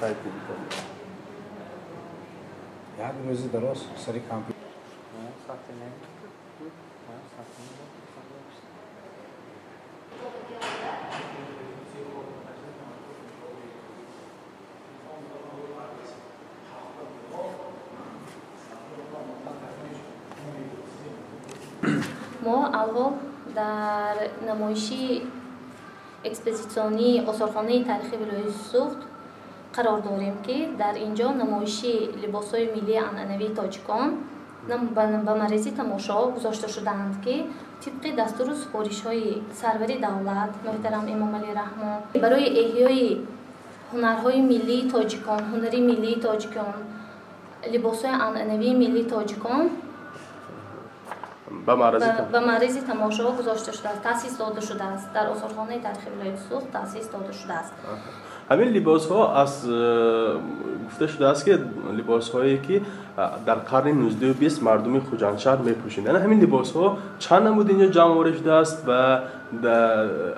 تایپ میکنیم. یک روزی درست سری کامپیوتر ما الان در نمایشی اکسپوزیسیونی آثارخانه تاریخی ولایت سوخت قرار داریم که در اینجا نمایشی لباس‌های ملی عنعنوی تاجیکان به معرض تماشا گذاشته شده‌اند که طبق دستور و سفارش‌های سرور دولت محترم امام علی رحمان برای احیای هنرهای ملی تاجیکان، هنری ملی تاجیکان، لباس‌های عنعنوی ملی تاجیکان به معرض تماشا گذاشته شده است، تأسیس داده شده است. در آثارخانه تاریخی ولایت سوخت تأسیس داده شده است. همین لباس ها از گفته شده است که لباس هایی که در قرن 19 و 20 مردم خوجندشهر میپوشیدند. همین لباس ها چند نمود اینجا جمع آوری شده است و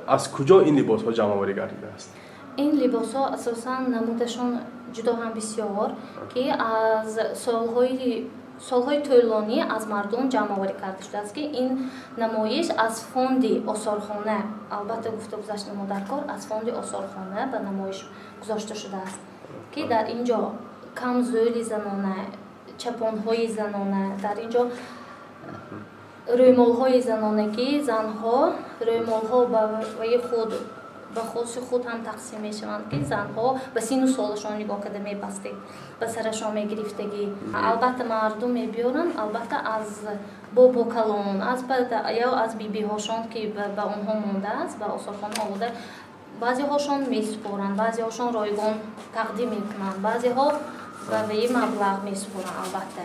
از کجا این لباس ها جمع آوری گردیده است؟ این لباس ها اساساً نمودشان جدا هم بسیار که از سالهای طولانی از مردم جمع آوری کرده شده است که این نمایش از فوند آثارخانه، البته گفته گذشته ما در کار، از فوند آثارخانه به نمایش گذاشته شده است که در اینجا کمزوری زنانه، چپانهای زنانه، در اینجا رویمالهای زنانه که زنها رویمالها به خود خود هم تقسیم می شوند که زنها به سین و سالشان نگاه کرده می بسته به سرشان می گرفتگی. البته مردم می بیارن، البته از بابا کلان یا از بیبی هاشان که به آنها مانده است به آثارخانه آورده، بعضی هاشان می سپارند، بعضی هاشان رایگان تقدیم می کنند، بعضی ها به این مبلغ می سپارند. البته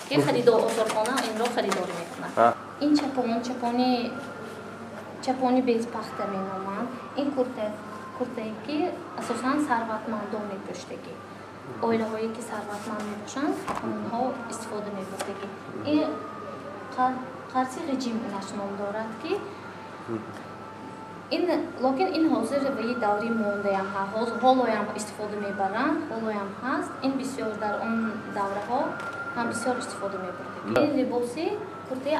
که خریدار آثارخانه این را خریداری می کنند. این چپانی بیز پخته می نامند. این کرته که اساساً ثروتمندان می پوشیدگی، عائله هایی که ثروتمند می باشند اونها استفاده می بردگی. این قرصی رژیم نام دارد که لکن این حاضر به این دوری مانده هم هست، حالا هم استفاده می برند، حالا هم هست. این بسیار در اون دوره ها هم بسیار استفاده می بردگی. این لباسی کرته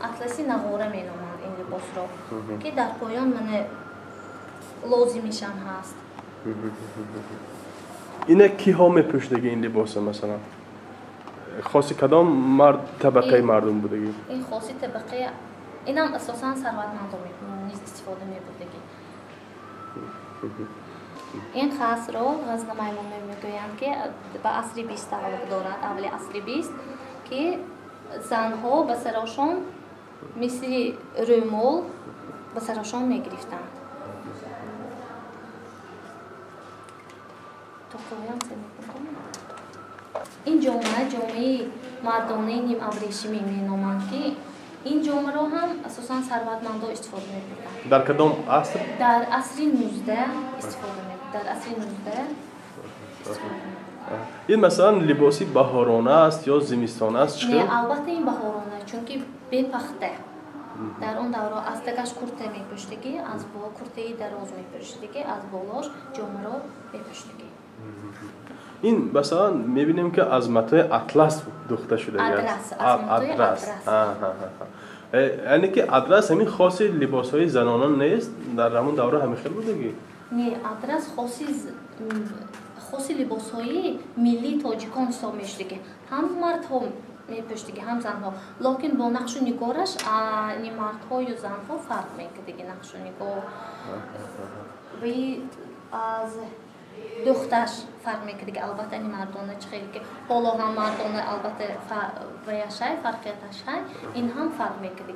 اطلسی نقاره می نامند این لباس را که در پایان من لازمیش هم هست. اینه کی ها میپوشیدگی این لباس مثلا؟ خاصی کدام طبقه مردم بودگی؟ این خاصی طبقه این هم اساساً ثروتمندان نیز استفاده می‌بردگی. این خاص را غزل میمون میگویند که به عصر 20 تعلق دارد، اول عصر 20 که زنها به سرشان مثل رومال به سرشان میگرفتند. این جامعه مردانه نیم ابریشمی مینامند که این جامعه را هم اساساً ثروتمندان استفاده می‌بردند. در کدام عصر؟ در عصر 19 استفاده می‌بردند. در عصر 19 این مثلا لباسی بهارانه است یا زمستانه است؟ نه، البته این بهارانه چون که بپخته. در اون دوره از تکش کرته می‌پوشیدگی، از بالا کرته دراز می‌پوشیدگی، از بالاش جامعه را می‌پوشیدگی. این مثلا می‌بینیم که از متای اطلس دوخته شده است. اطلس. یعنی که اطلس همین خاص لباس‌های زنانان نیست؟ در همون دوره همین خیلی بودگی؟ نه، اطلس خاصی لباس‌های ملی تاجیکان حساب می‌شده که هم مردها می‌پوشیدگی هم زنها، لکن با نقش و نگارش مردها یا زنها فرق می‌کرده. نقش و نگار و از دخترش فرق می‌کرده که البته این مردانه چه خیلی که حالا هم مردانه البته و یا شای فرقیتش های این هم فرق می‌کرده.